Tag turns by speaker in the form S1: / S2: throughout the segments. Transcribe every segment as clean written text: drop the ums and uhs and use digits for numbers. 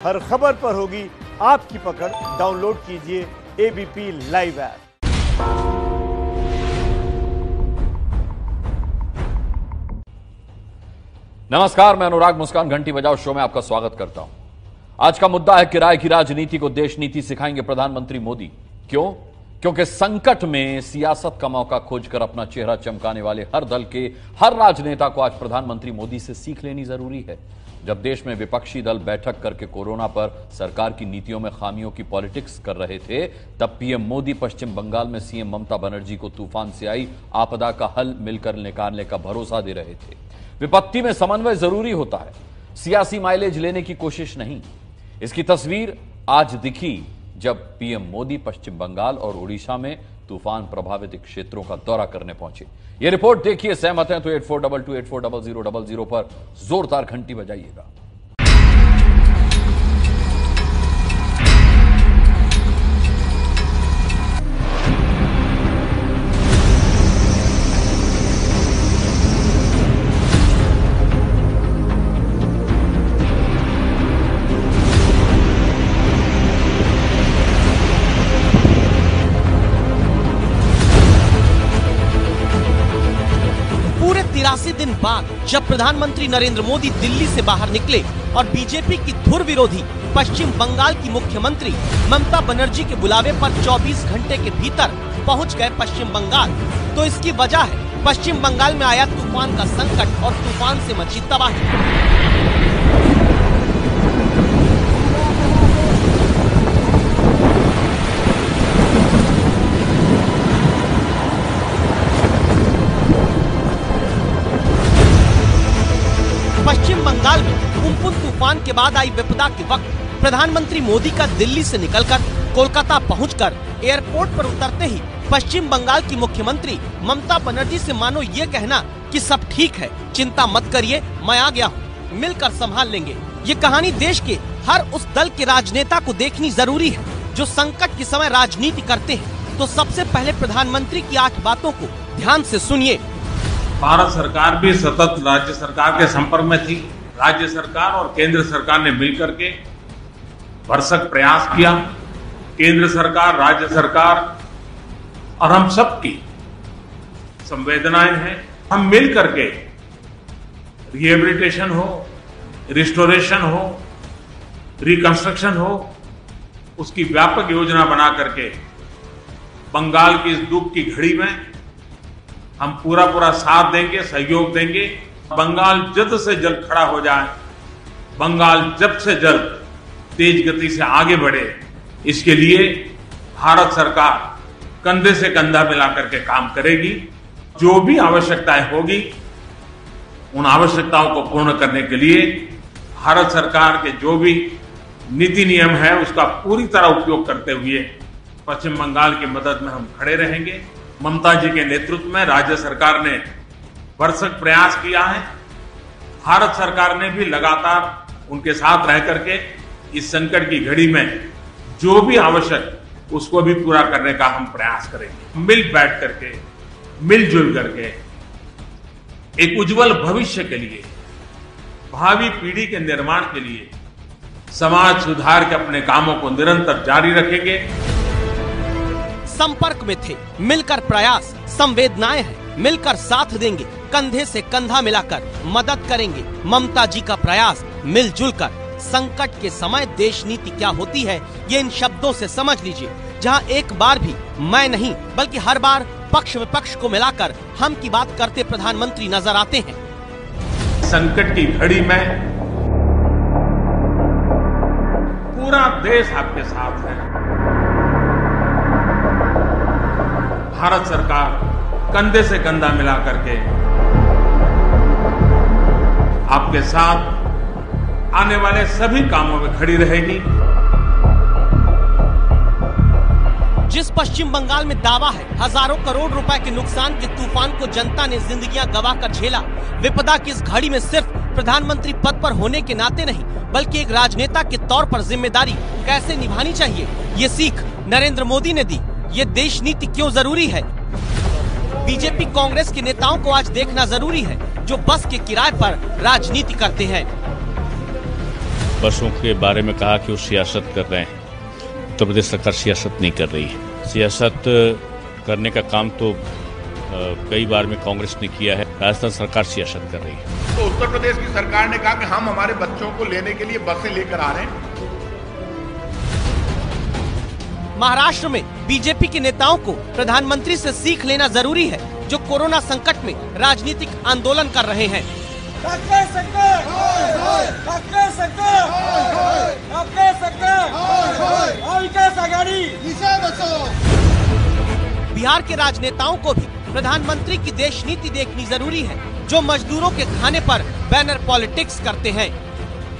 S1: हर खबर पर होगी आपकी पकड़। डाउनलोड कीजिए एबीपी लाइव ऐप।
S2: नमस्कार, मैं अनुराग मुस्कान घंटी बजाओ शो में आपका स्वागत करता हूं। आज का मुद्दा है किराए की राजनीति को देश नीति सिखाएंगे प्रधानमंत्री मोदी। क्यों? क्योंकि संकट में सियासत का मौका खोजकर अपना चेहरा चमकाने वाले हर दल के हर राजनेता को आज प्रधानमंत्री मोदी से सीख लेनी जरूरी है। जब देश में विपक्षी दल बैठक करके कोरोना पर सरकार की नीतियों में खामियों की पॉलिटिक्स कर रहे थे, तब पीएम मोदी पश्चिम बंगाल में सीएम ममता बनर्जी को तूफान से आई आपदा का हल मिलकर निकालने का भरोसा दे रहे थे। विपत्ति में समन्वय जरूरी होता है, सियासी माइलेज लेने की कोशिश नहीं। इसकी तस्वीर आज दिखी जब पीएम मोदी पश्चिम बंगाल और ओडिशा में तूफान प्रभावित क्षेत्रों का दौरा करने पहुंचे। यह रिपोर्ट देखिए, सहमत हैं तो 8422840000 पर जोरदार घंटी बजाइएगा।
S3: पूरे 83 दिन बाद जब प्रधानमंत्री नरेंद्र मोदी दिल्ली से बाहर निकले और बीजेपी की धुर विरोधी पश्चिम बंगाल की मुख्यमंत्री ममता बनर्जी के बुलावे पर 24 घंटे के भीतर पहुंच गए पश्चिम बंगाल, तो इसकी वजह है पश्चिम बंगाल में आया तूफान का संकट और तूफान से मची तबाही। पश्चिम बंगाल में उम्पुन तूफान के बाद आई विपदा के वक्त प्रधानमंत्री मोदी का दिल्ली से निकलकर कोलकाता पहुंचकर एयरपोर्ट पर उतरते ही पश्चिम बंगाल की मुख्यमंत्री ममता बनर्जी से मानो ये कहना कि सब ठीक है, चिंता मत करिए, मैं आ गया हूँ, मिलकर संभाल लेंगे। ये कहानी देश के हर उस दल के राजनेता को देखनी जरूरी है जो संकट के समय राजनीति करते हैं। तो सबसे पहले प्रधानमंत्री की 8 बातों को ध्यान से सुनिए।
S4: भारत सरकार भी सतत राज्य सरकार के संपर्क में थी। राज्य सरकार और केंद्र सरकार ने मिलकर के भरसक प्रयास किया। केंद्र सरकार, राज्य सरकार और हम सबकी संवेदनाएं हैं। हम मिल करके रिहेबिलिटेशन हो, रिस्टोरेशन हो, रिकंस्ट्रक्शन हो, उसकी व्यापक योजना बना करके बंगाल की इस दुख की घड़ी में हम पूरा साथ देंगे, सहयोग देंगे। बंगाल जल्द से जल्द खड़ा हो जाए, बंगाल जल्द से जल्द तेज गति से आगे बढ़े, इसके लिए भारत सरकार कंधे से कंधा मिलाकर के काम करेगी। जो भी आवश्यकताएं होगी, उन आवश्यकताओं को पूर्ण करने के लिए भारत सरकार के जो भी नीति नियम है उसका पूरी तरह उपयोग करते हुए पश्चिम बंगाल की मदद में हम खड़े रहेंगे। ममता जी के नेतृत्व में राज्य सरकार ने भरसक प्रयास किया है। भारत सरकार ने भी लगातार उनके साथ रह करके इस संकट की घड़ी में जो भी आवश्यक उसको भी पूरा करने का हम प्रयास करेंगे। मिल बैठ करके, मिलजुल करके एक उज्जवल भविष्य के लिए, भावी पीढ़ी के निर्माण के लिए समाज सुधार के अपने कामों को निरंतर जारी रखेंगे।
S3: संपर्क में थे, मिलकर प्रयास, संवेदनाएं हैं, मिलकर साथ देंगे, कंधे से कंधा मिलाकर मदद करेंगे। ममता जी का प्रयास मिलजुल कर। संकट के समय देश नीति क्या होती है ये इन शब्दों से समझ लीजिए, जहां एक बार भी मैं नहीं बल्कि हर बार पक्ष विपक्ष को मिलाकर हम की बात करते प्रधानमंत्री नजर आते हैं।
S4: संकट की घड़ी में पूरा देश आपके साथ है। भारत सरकार कंधे से कंधा मिला करके आपके साथ आने वाले सभी कामों में खड़ी रहेगी।
S3: जिस पश्चिम बंगाल में दावा है हजारों करोड़ रुपए के नुकसान के तूफान को जनता ने जिंदगियां गंवाकर झेला, विपदा की इस घड़ी में सिर्फ प्रधानमंत्री पद पर होने के नाते नहीं बल्कि एक राजनेता के तौर पर जिम्मेदारी कैसे निभानी चाहिए, ये सीख नरेंद्र मोदी ने दी। ये देश नीति क्यों जरूरी है? बीजेपी कांग्रेस के नेताओं को आज देखना जरूरी है जो बस के किराए पर राजनीति करते हैं।
S5: बसों के बारे में कहा कि वो सियासत कर रहे हैं। उत्तर प्रदेश सरकार सियासत नहीं कर रही है। सियासत करने का काम तो कई बार में कांग्रेस ने किया है। राजस्थान सरकार सियासत कर रही है।
S6: तो उत्तर प्रदेश की सरकार ने कहा कि हम हमारे बच्चों को लेने के लिए बसें लेकर आ रहे हैं।
S3: महाराष्ट्र में बीजेपी के नेताओं को प्रधानमंत्री से सीख लेना जरूरी है, जो कोरोना संकट में राजनीतिक आंदोलन कर रहे हैं। बिहार के राजनेताओं को भी प्रधानमंत्री की देश नीति देखनी जरूरी है, जो मजदूरों के खाने पर बैनर पॉलिटिक्स करते हैं।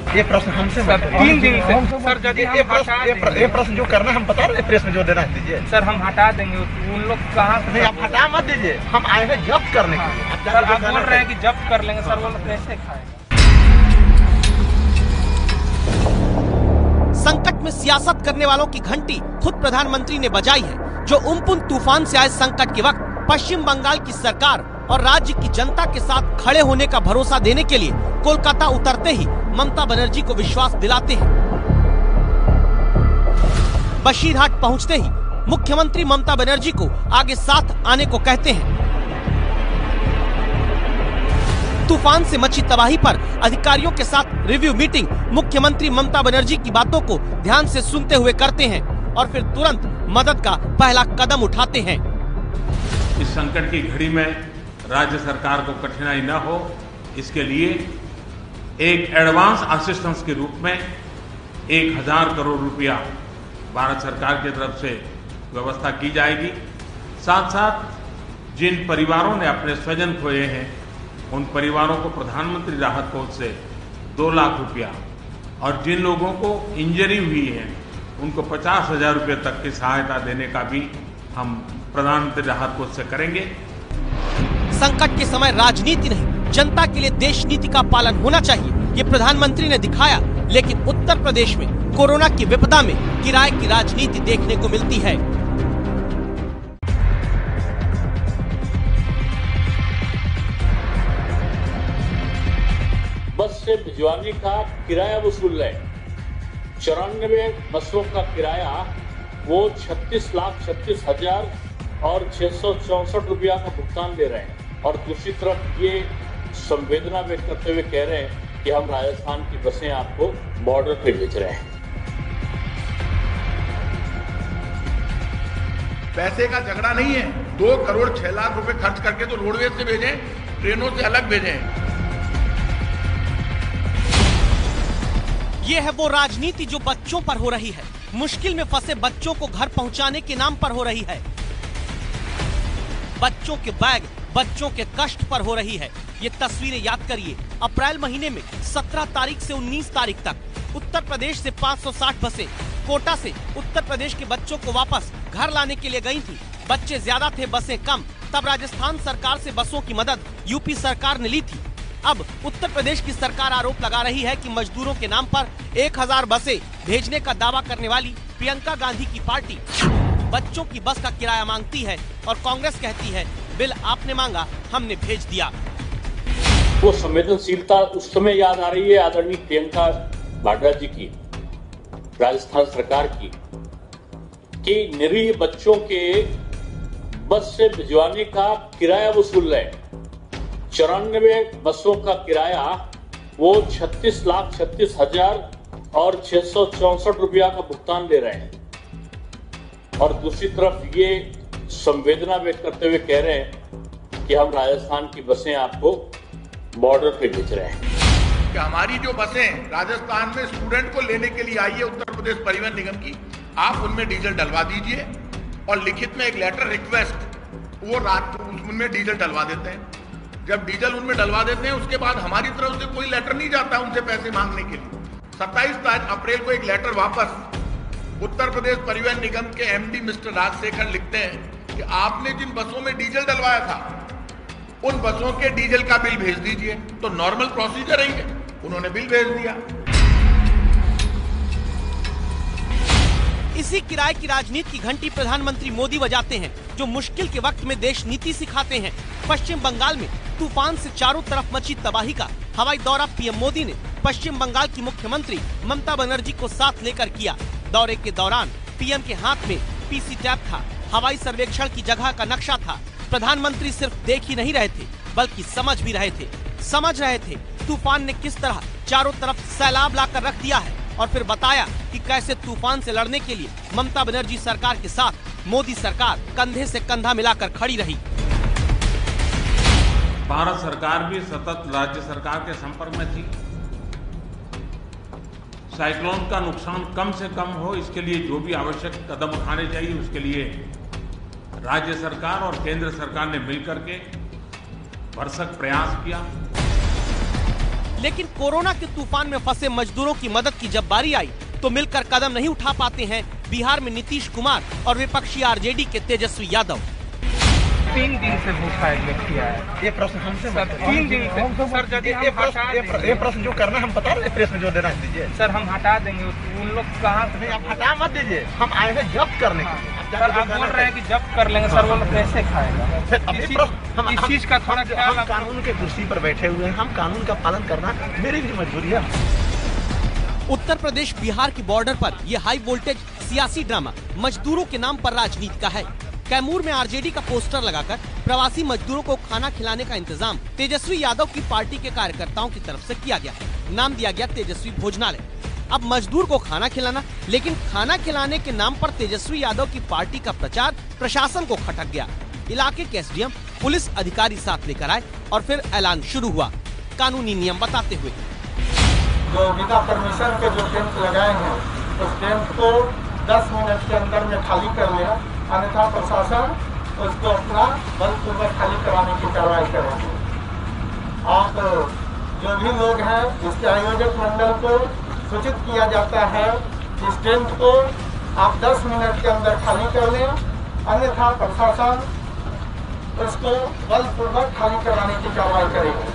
S7: ये प्रश्न हमसे 3 दिन से सर, यदि ये प्रश्न जो करना हम बता रहे प्रेस में जो देना दीजिए सर, हम हटा देंगे। उन लोग कहाँ नहीं, आप हटा मत दीजिए, हम आए हैं जब्त करने के लिए। सर आप बोल रहे हैं कि जब्त कर लेंगे, सर वो लोग कैसे खाएंगे?
S3: संकट में सियासत करने वालों की घंटी खुद प्रधानमंत्री ने बजाई है, जो उम्पुन तूफान से आए संकट के वक्त पश्चिम बंगाल की सरकार और राज्य की जनता के साथ खड़े होने का भरोसा देने के लिए कोलकाता उतरते ही ममता बनर्जी को विश्वास दिलाते हैं। बशीरहाट पहुंचते ही मुख्यमंत्री ममता बनर्जी को आगे साथ आने को कहते हैं। तूफान से मची तबाही पर अधिकारियों के साथ रिव्यू मीटिंग मुख्यमंत्री ममता बनर्जी की बातों को ध्यान से सुनते हुए करते हैं और फिर तुरंत मदद का पहला कदम उठाते हैं।
S4: इस संकट की घड़ी में राज्य सरकार को कठिनाई न हो, इसके लिए एक एडवांस असिस्टेंस के रूप में 1000 करोड़ रुपया भारत सरकार की तरफ से व्यवस्था की जाएगी। साथ साथ जिन परिवारों ने अपने स्वजन खोए हैं, उन परिवारों को प्रधानमंत्री राहत कोष से 2 लाख रुपया और जिन लोगों को इंजरी हुई है उनको 50,000 रुपये तक की सहायता देने का भी हम प्रधानमंत्री राहत कोष से करेंगे।
S3: संकट के समय राजनीति नहीं, जनता के लिए देश नीति का पालन होना चाहिए, ये प्रधानमंत्री ने दिखाया। लेकिन उत्तर प्रदेश में कोरोना की विपदा में किराए की राजनीति देखने को मिलती है।
S8: बस से भिजवाने का किराया वसूल रहे। 94 बसों का किराया वो 36,36,000 और 664 रुपया का भुगतान दे रहे हैं। और दूसरी तरफ ये संवेदना व्यक्त करते हुए कह रहे हैं कि हम राजस्थान की बसें आपको बॉर्डर पे भेज रहे हैं।
S6: पैसे का झगड़ा नहीं है। 2 करोड़ 6 लाख रुपए खर्च करके तो रोडवेज से भेजें, ट्रेनों से अलग भेजें।
S3: ये है वो राजनीति जो बच्चों पर हो रही है, मुश्किल में फंसे बच्चों को घर पहुंचाने के नाम पर हो रही है। बच्चों के बैग, बच्चों के कष्ट पर हो रही है। ये तस्वीरें याद करिए, अप्रैल महीने में 17 तारीख से 19 तारीख तक उत्तर प्रदेश से 560 बसें कोटा से उत्तर प्रदेश के बच्चों को वापस घर लाने के लिए गई थी। बच्चे ज्यादा थे, बसें कम। तब राजस्थान सरकार से बसों की मदद यूपी सरकार ने ली थी। अब उत्तर प्रदेश की सरकार आरोप लगा रही है कि मजदूरों के नाम पर 1000 बसें भेजने का दावा करने वाली प्रियंका गांधी की पार्टी बच्चों की बस का किराया मांगती है और कांग्रेस कहती है बिल आपने मांगा, हमने भेज दिया।
S8: वो संवेदनशीलता उस समय याद आ रही है आदरणीय प्रियंका वाड्रा जी की, राजस्थान सरकार की, कि निरीह बच्चों के बस से भिजवाने का किराया वसूल रहे। 94 बसों का किराया वो 36,36,000 और 664 रुपया का भुगतान दे रहे हैं। और दूसरी तरफ ये संवेदना व्यक्त करते हुए कह रहे हैं कि हम राजस्थान की बसें आपको बॉर्डर पे भेज रहे हैं।
S6: कि हमारी जो बसें राजस्थान में स्टूडेंट को लेने के लिए आई है उत्तर प्रदेश परिवहन निगम की, आप उनमें डीजल डलवा दीजिए और लिखित में एक लेटर रिक्वेस्ट वो रात उनमें डीजल डलवा देते हैं। जब डीजल उनमें डलवा देते हैं उसके बाद हमारी तरफ से कोई लेटर नहीं जाता उनसे पैसे मांगने के लिए। 27 अप्रैल को एक लेटर वापस उत्तर प्रदेश परिवहन निगम के एमडी मिस्टर राजशेखर लिखते हैं कि आपने जिन बसों में डीजल डलवाया था उन बसों के डीजल का बिल भेज दीजिए। तो नॉर्मल प्रोसीजर है, उन्होंने बिल भेज दिया।
S3: इसी किराए की राजनीति की घंटी प्रधानमंत्री मोदी बजाते हैं, जो मुश्किल के वक्त में देश नीति सिखाते हैं। पश्चिम बंगाल में तूफान से चारों तरफ मची तबाही का हवाई दौरा पीएम मोदी ने पश्चिम बंगाल की मुख्यमंत्री ममता बनर्जी को साथ लेकर किया। दौरे के दौरान पीएम के हाथ में पीसी टैब था, हवाई सर्वेक्षण की जगह का नक्शा था। प्रधानमंत्री सिर्फ देख ही नहीं रहे थे बल्कि समझ भी रहे थे। समझ रहे थे तूफान ने किस तरह चारों तरफ सैलाब लाकर रख दिया है और फिर बताया कि कैसे तूफान से लड़ने के लिए ममता बनर्जी सरकार के साथ मोदी सरकार कंधे से कंधा मिलाकर खड़ी रही।
S4: भारत सरकार भी सतत राज्य सरकार के संपर्क में थी। साइक्लोन का नुकसान कम से कम हो, इसके लिए जो भी आवश्यक कदम उठाने चाहिए उसके लिए राज्य सरकार और केंद्र सरकार ने मिलकर के भरसक प्रयास किया।
S3: लेकिन कोरोना के तूफान में फंसे मजदूरों की मदद की जब बारी आई तो मिलकर कदम नहीं उठा पाते हैं बिहार में नीतीश कुमार और विपक्षी आरजेडी के तेजस्वी यादव।
S7: 3 दिन से भूखा किया है। ये प्रश्न हमसे सर 3 दिन से सर ये प्रश्न जो करना हम बता रहे प्रेस में जो देना दीजिए सर, हम हटा देंगे। उन लोग कहाँ नहीं, आप हटा मत दीजिए, हम आए हैं जब्त करने के लिए। सर आप बोल रहे हैं कि जब्त कर लेंगे, सर वो लोग कैसे खाएगा? इस चीज का थोड़ा ख्याल। हम कानून के कुर्सी पर बैठे हुए हैं, हम कानून का पालन करना मेरी भी मजबूरी है।
S3: उत्तर प्रदेश बिहार की बॉर्डर पर यह हाई वोल्टेज सियासी ड्रामा मजदूरों के नाम पर राजनीति का है। कैमूर में आरजेडी का पोस्टर लगाकर प्रवासी मजदूरों को खाना खिलाने का इंतजाम तेजस्वी यादव की पार्टी के कार्यकर्ताओं की तरफ से किया गया। नाम दिया गया तेजस्वी भोजनालय। अब मजदूर को खाना खिलाना, लेकिन खाना खिलाने के नाम पर तेजस्वी यादव की पार्टी का प्रचार प्रशासन को खटक गया। इलाके के एसडीएम पुलिस अधिकारी साथ लेकर आए और फिर ऐलान शुरू हुआ कानूनी नियम बताते हुए।
S7: जो बिना परमिशन के जो टेंट लगाए हैं उस टेंट को 10 मिनट के अंदर में खाली कर लिया, अन्यथा प्रशासन उसको अपना बलपूर्वक खाली कराने की कार्रवाई करेंगे। आप जो भी लोग हैं इसके आयोजक मंडल को सूचित किया जाता है इस टेंट को आप 10 मिनट के अंदर खाली कर लें, अन्यथा प्रशासन उसको बलपूर्वक खाली कराने की कार्रवाई करेगी।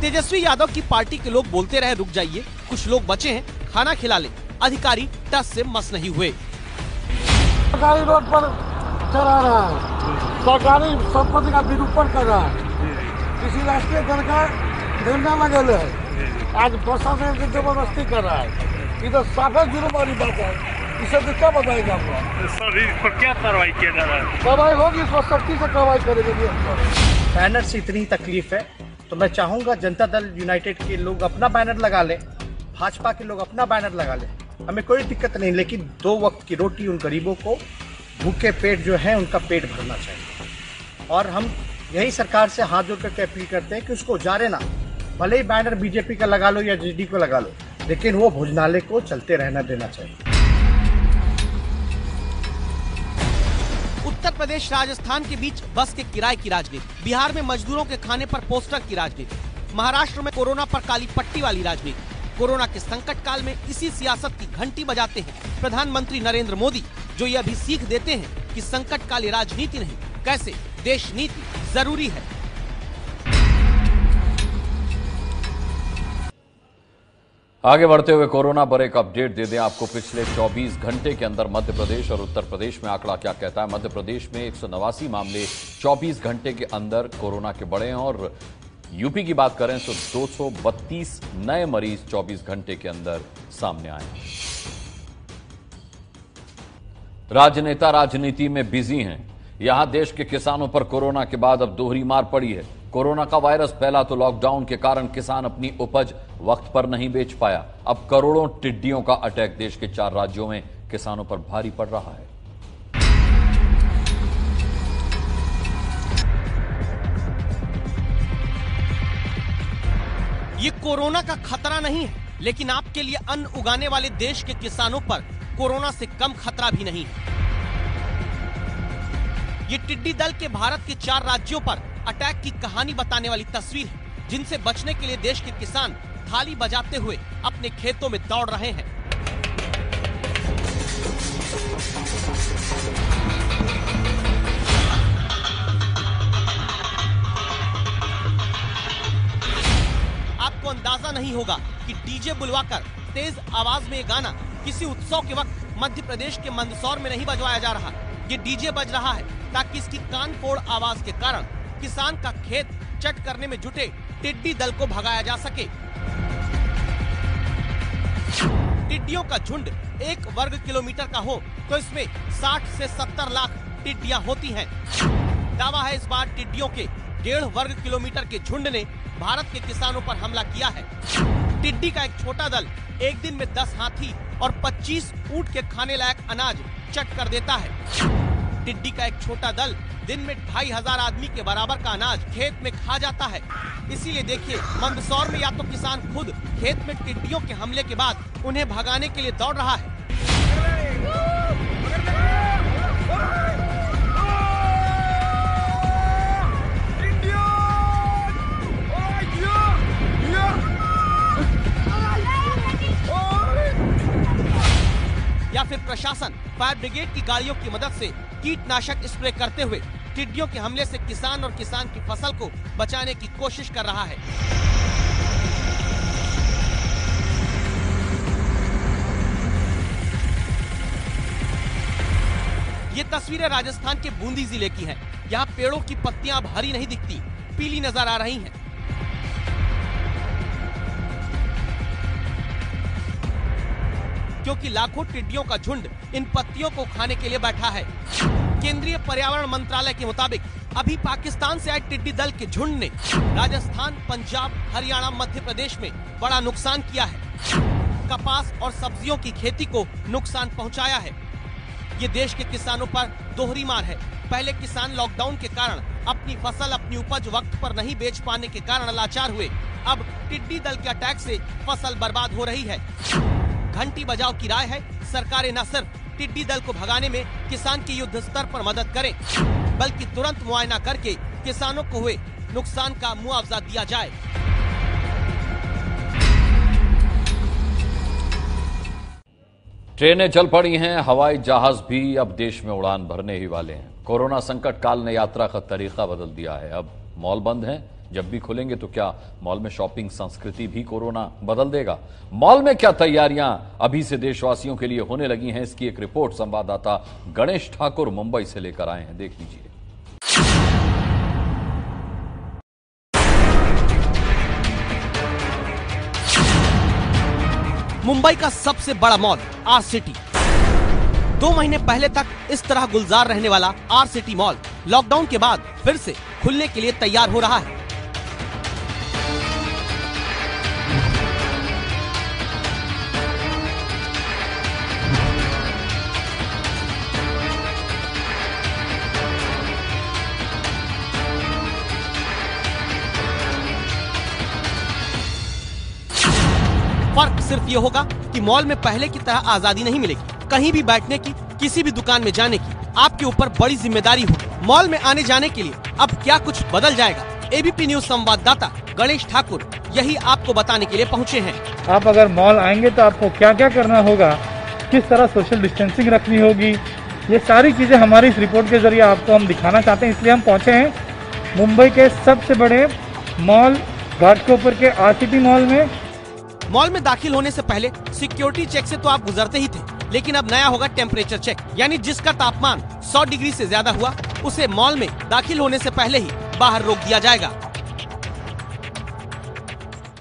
S3: तेजस्वी यादव की पार्टी के लोग बोलते रहे रुक जाइए, कुछ लोग बचे हैं, खाना खिला ले। अधिकारी टस से मस नहीं हुए।
S9: सरकारी रोड पर चला रहा है, सरकारी संपत्ति का विरूपण कर रहा है, किसी राष्ट्रीय दल का धरना लगे है, आज प्रशासन की जबरदस्ती कर रहा है। इधर साफे जुर्मानी बात है, इसे तो क्या बताएगा आपको?
S10: सर इस पर क्या कार्रवाई किया जा रहा है?
S9: कार्रवाई होगी, इस पर सख्ती से कार्रवाई करेंगे।
S7: बैनर से इतनी तकलीफ है तो मैं चाहूंगा जनता दल यूनाइटेड के लोग अपना बैनर लगा लें, भाजपा के लोग अपना बैनर लगा लें, हमें कोई दिक्कत नहीं। लेकिन 2 वक्त की रोटी उन गरीबों को, भूखे पेट जो है उनका पेट भरना चाहिए। और हम यही सरकार से हाथ जोड़ करके अपील करते हैं कि उसको उजारे ना, भले ही बैनर बीजेपी का लगा लो या जेडी को लगा लो, लेकिन वो भोजनालय को चलते रहना देना चाहिए।
S3: उत्तर प्रदेश राजस्थान के बीच बस के किराए की राजनीति, बिहार में मजदूरों के खाने पर पोस्टर की राजनीति, महाराष्ट्र में कोरोना पर काली पट्टी वाली राजनीति। कोरोना के संकट काल में इसी सियासत की घंटी बजाते हैं प्रधानमंत्री नरेंद्र मोदी, जो ये अभी सीख देते हैं कि संकट काली राजनीति नहीं, कैसे देश नीति जरूरी है।
S2: आगे बढ़ते हुए कोरोना पर एक अपडेट दे दें आपको। पिछले 24 घंटे के अंदर मध्य प्रदेश और उत्तर प्रदेश में आंकड़ा क्या कहता है। मध्य प्रदेश में 189 मामले 24 घंटे के अंदर कोरोना के बढ़े हैं और यूपी की बात करें तो 232 नए मरीज 24 घंटे के अंदर सामने आए। राजनेता राजनीति में बिजी हैं। यहां देश के किसानों पर कोरोना के बाद अब दोहरी मार पड़ी है। कोरोना का वायरस फैला तो लॉकडाउन के कारण किसान अपनी उपज वक्त पर नहीं बेच पाया। अब करोड़ों टिड्डियों का अटैक देश के 4 राज्यों में किसानों पर भारी पड़ रहा है।
S3: ये कोरोना का खतरा नहीं है, लेकिन आपके लिए अन्न उगाने वाले देश के किसानों पर कोरोना से कम खतरा भी नहीं है। ये टिड्डी दल के भारत के 4 राज्यों पर अटैक की कहानी बताने वाली तस्वीर है, जिनसे बचने के लिए देश के किसान थाली बजाते हुए अपने खेतों में दौड़ रहे हैं। आपको अंदाजा नहीं होगा कि डीजे बुलवाकर तेज आवाज में ये गाना किसी उत्सव के वक्त मध्य प्रदेश के मंदसौर में नहीं बजवाया जा रहा। ये डीजे बज रहा है ताकि इसकी कान फोड़ आवाज के कारण किसान का खेत चट करने में जुटे टिड्डी दल को भगाया जा सके। टिड्डियों का झुंड 1 वर्ग किलोमीटर का हो तो इसमें 60 से 70 लाख टिड्डियां होती हैं। दावा है इस बार टिड्डियों के 1.5 वर्ग किलोमीटर के झुंड ने भारत के किसानों पर हमला किया है। टिड्डी का एक छोटा दल एक दिन में 10 हाथी और 25 ऊंट के खाने लायक अनाज चट कर देता है। टिड्डी का एक छोटा दल दिन में 2500 आदमी के बराबर का अनाज खेत में खा जाता है। इसीलिए देखिए, मंदसौर में या तो किसान खुद खेत में टिड्डियों के हमले के बाद उन्हें भगाने के लिए दौड़ रहा है। या फिर प्रशासन फायर ब्रिगेड की गाड़ियों की मदद से कीटनाशक स्प्रे करते हुए टिड्डियों के हमले से किसान और किसान की फसल को बचाने की कोशिश कर रहा है। ये तस्वीरें राजस्थान के बूंदी जिले की हैं। यहाँ पेड़ों की पत्तियां अब हरी नहीं दिखती, पीली नजर आ रही हैं। क्योंकि लाखों टिड्डियों का झुंड इन पत्तियों को खाने के लिए बैठा है। केंद्रीय पर्यावरण मंत्रालय के मुताबिक अभी पाकिस्तान से आए टिड्डी दल के झुंड ने राजस्थान, पंजाब, हरियाणा, मध्य प्रदेश में बड़ा नुकसान किया है। कपास और सब्जियों की खेती को नुकसान पहुंचाया है। ये देश के किसानों पर दोहरी मार है। पहले किसान लॉकडाउन के कारण अपनी फसल, अपनी उपज वक्त पर नहीं बेच पाने के कारण लाचार हुए। अब टिड्डी दल के अटैक से फसल बर्बाद हो रही है। घंटी बजाओ की राय है, सरकारें न सिर्फ टिड्डी दल को भगाने में किसान की युद्ध स्तर पर मदद करें, बल्कि तुरंत मुआयना करके किसानों को हुए नुकसान का मुआवजा दिया जाए।
S2: ट्रेनें चल पड़ी हैं, हवाई जहाज भी अब देश में उड़ान भरने ही वाले हैं। कोरोना संकट काल ने यात्रा का तरीका बदल दिया है। अब मॉल बंद हैं, जब भी खुलेंगे तो क्या मॉल में शॉपिंग संस्कृति भी कोरोना बदल देगा? मॉल में क्या तैयारियां अभी से देशवासियों के लिए होने लगी हैं, इसकी एक रिपोर्ट संवाददाता गणेश ठाकुर मुंबई से लेकर आए हैं। देख लीजिए।
S3: मुंबई का सबसे बड़ा मॉल आर सिटी 2 महीने पहले तक इस तरह गुलजार रहने वाला आर सिटी मॉल लॉकडाउन के बाद फिर से खुलने के लिए तैयार हो रहा है। फर्क सिर्फ ये होगा कि मॉल में पहले की तरह आजादी नहीं मिलेगी। कहीं भी बैठने की, किसी भी दुकान में जाने की आपके ऊपर बड़ी जिम्मेदारी होगी। मॉल में आने जाने के लिए अब क्या कुछ बदल जाएगा? एबीपी न्यूज संवाददाता गणेश ठाकुर यही आपको बताने के लिए पहुंचे हैं।
S11: आप अगर मॉल आएंगे तो आपको क्या क्या करना होगा, किस तरह सोशल डिस्टेंसिंग रखनी होगी, ये सारी चीजें हमारी इस रिपोर्ट के जरिए आपको हम दिखाना चाहते हैं। इसलिए हम पहुंचे हैं मुंबई के सबसे बड़े मॉल घाटकोपर के आर सिटी मॉल में।
S3: मॉल में दाखिल होने से पहले सिक्योरिटी चेक से तो आप गुजरते ही थे, लेकिन अब नया होगा टेम्परेचर चेक, यानी जिसका तापमान 100 डिग्री से ज्यादा हुआ उसे मॉल में दाखिल होने से पहले ही बाहर रोक दिया जाएगा।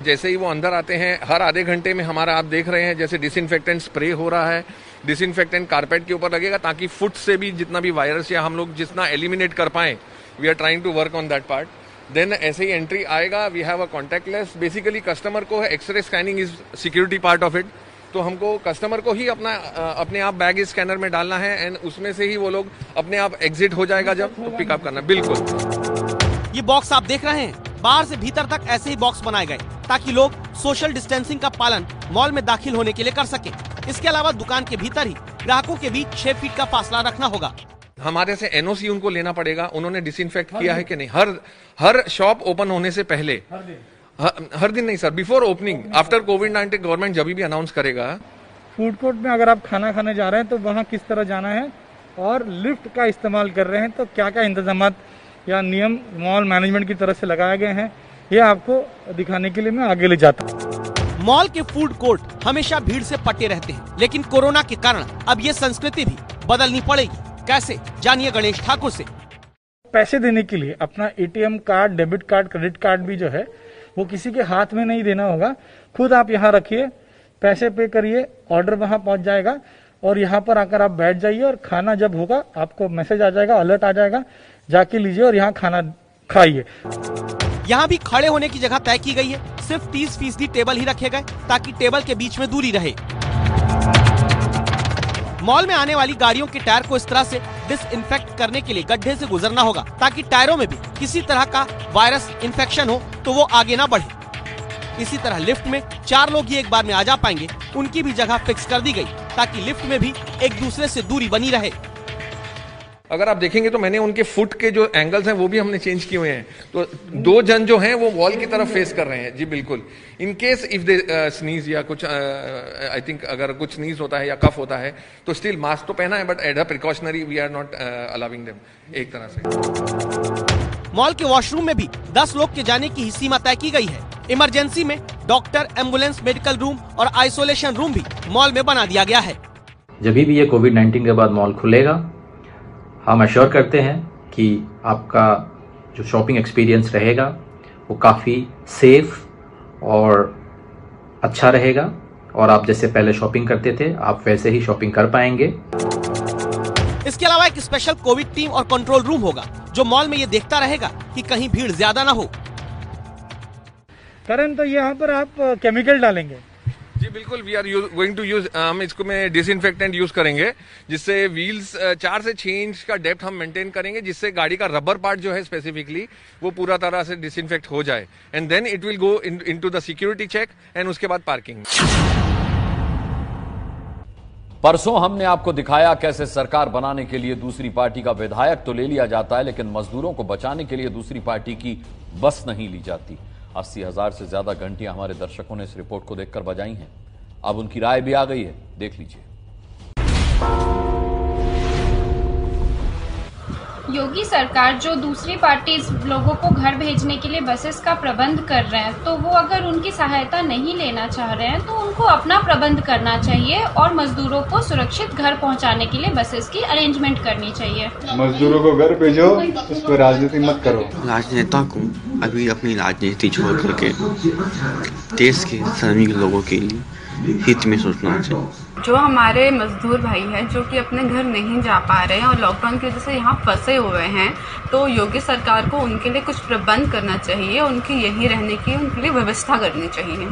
S12: जैसे ही वो अंदर आते हैं, हर आधे घंटे में हमारा आप देख रहे हैं जैसे डिसइंफेक्टेंट स्प्रे हो रहा है। डिसइंफेक्टेंट कारपेट के ऊपर लगेगा ताकि फुट से भी जितना भी वायरस या हम लोग जितना एलिमिनेट कर पाए, we are trying to work on that part. Then ऐसे ही एंट्री आएगा, we have a contactless. Basically customer को X ray scanning is security part of it, तो हमको कस्टमर को ही अपने आप बैग स्कैनर में डालना है एंड उसमें से ही वो लोग अपने आप एग्जिट हो जाएगा जब पिकअप करना। बिल्कुल
S3: ये बॉक्स आप देख रहे हैं, बाहर से भीतर तक ऐसे ही बॉक्स बनाए गए ताकि लोग सोशल डिस्टेंसिंग का पालन मॉल में दाखिल होने के लिए कर सके। इसके अलावा दुकान के भीतर ही ग्राहकों के बीच 6 फीट का फासला रखना होगा।
S12: हमारे से एनओसी उनको लेना पड़ेगा, उन्होंने डिसइंफेक्ट किया है कि नहीं। हर शॉप ओपन होने से पहले, हर दिन नहीं सर, बिफोर ओपनिंग, आफ्टर कोविड-19 गवर्नमेंट जब भी अनाउंस करेगा।
S11: फूड कोर्ट में अगर आप खाना खाने जा रहे हैं तो वहाँ किस तरह जाना है और लिफ्ट का इस्तेमाल कर रहे हैं तो क्या क्या इंतजाम या नियम मॉल मैनेजमेंट की तरफ से लगाए गए हैं, ये आपको दिखाने के लिए मैं आगे ले जाता हूँ।
S3: मॉल के फूड कोर्ट हमेशा भीड़ से पटे रहते हैं, लेकिन कोरोना के कारण अब ये संस्कृति भी बदलनी पड़ेगी। कैसे, जानिए गणेश ठाकुर से।
S11: पैसे देने के लिए अपना ATM card, debit card, credit card भी जो है वो किसी के हाथ में नहीं देना होगा। खुद आप यहाँ रखिए, पैसे पे करिए, ऑर्डर वहां पहुंच जाएगा और यहाँ पर आकर आप बैठ जाइए और खाना जब होगा आपको मैसेज आ जाएगा, अलर्ट आ जाएगा, जाके लीजिए और यहाँ खाना खाइए।
S3: यहाँ भी खड़े होने की जगह तय की गई है, सिर्फ 30% टेबल ही रखे गए ताकि टेबल के बीच में दूरी रहे। मॉल में आने वाली गाड़ियों के टायर को इस तरह से डिसइंफेक्ट करने के लिए गड्ढे से गुजरना होगा ताकि टायरों में भी किसी तरह का वायरस इन्फेक्शन हो तो वो आगे ना बढ़े। इसी तरह लिफ्ट में 4 लोग ही एक बार में आ जा पाएंगे, उनकी भी जगह फिक्स कर दी गई ताकि लिफ्ट में भी एक दूसरे से दूरी बनी रहे।
S12: अगर आप देखेंगे तो मैंने उनके फुट के जो एंगल्स हैं वो भी हमने चेंज किए हुए हैं, तो 2 जन जो हैं वो वॉल की तरफ फेस कर रहे हैं। जी बिल्कुल, in case if they sneeze या कुछ आई थिंक अगर कुछ स्नीज होता है या कफ होता है तो स्टिल मास्क तो पहना है, but as a precautionary we are not allowing them एक तरह से।
S3: मॉल के वॉशरूम में भी 10 लोग के जाने की ही सीमा तय की गई है। इमरजेंसी में डॉक्टर, एम्बुलेंस, मेडिकल रूम और आइसोलेशन रूम भी मॉल में बना दिया गया है।
S13: जब भी ये कोविड-19 के बाद मॉल खुलेगा, हम अश्योर करते हैं कि आपका जो शॉपिंग एक्सपीरियंस रहेगा वो काफ़ी सेफ और अच्छा रहेगा और आप जैसे पहले शॉपिंग करते थे आप वैसे ही शॉपिंग कर पाएंगे।
S3: इसके अलावा एक स्पेशल कोविड टीम और कंट्रोल रूम होगा जो मॉल में ये देखता रहेगा कि कहीं भीड़ ज्यादा ना हो।
S11: करण, तो यहाँ पर आप केमिकल डालेंगे?
S12: जी बिल्कुल, we are going to use, हम इसको में डिसइंफेक्टेंट यूज करेंगे जिससे व्हील्स 4 से 6 इंच का डेप्थ हम मेंटेन करेंगे, जिससे गाड़ी का रबर पार्ट जो है स्पेसिफिकली वो पूरा तरह से डिसइंफेक्ट हो जाए and then it will go into the security check and उसके बाद पार्किंग।
S2: परसों हमने आपको दिखाया कैसे सरकार बनाने के लिए दूसरी पार्टी का विधायक तो ले लिया जाता है, लेकिन मजदूरों को बचाने के लिए दूसरी पार्टी की बस नहीं ली जाती। 80,000 से ज्यादा घंटियां हमारे दर्शकों ने इस रिपोर्ट को देखकर बजाई हैं। अब उनकी राय भी आ गई है, देख लीजिए।
S14: योगी सरकार जो दूसरी पार्टी लोगों को घर भेजने के लिए बसेस का प्रबंध कर रहे हैं, तो वो अगर उनकी सहायता नहीं लेना चाह रहे हैं तो उनको अपना प्रबंध करना चाहिए और मजदूरों को सुरक्षित घर पहुंचाने के लिए बसेस की अरेंजमेंट करनी चाहिए।
S15: मजदूरों को घर भेजो, उस पर राजनीति मत करो।
S16: राजनेता को अभी अपनी राजनीति छोड़ करके देश के श्रमिक लोगों के लिए हित में सोचना चाहिए।
S17: जो हमारे मजदूर भाई हैं जो कि अपने घर नहीं जा पा रहे हैं और लॉकडाउन की वजह से यहाँ फंसे हुए हैं, तो योगी सरकार को उनके लिए कुछ प्रबंध करना चाहिए, उनके यहीं रहने की उनके लिए व्यवस्था करनी चाहिए।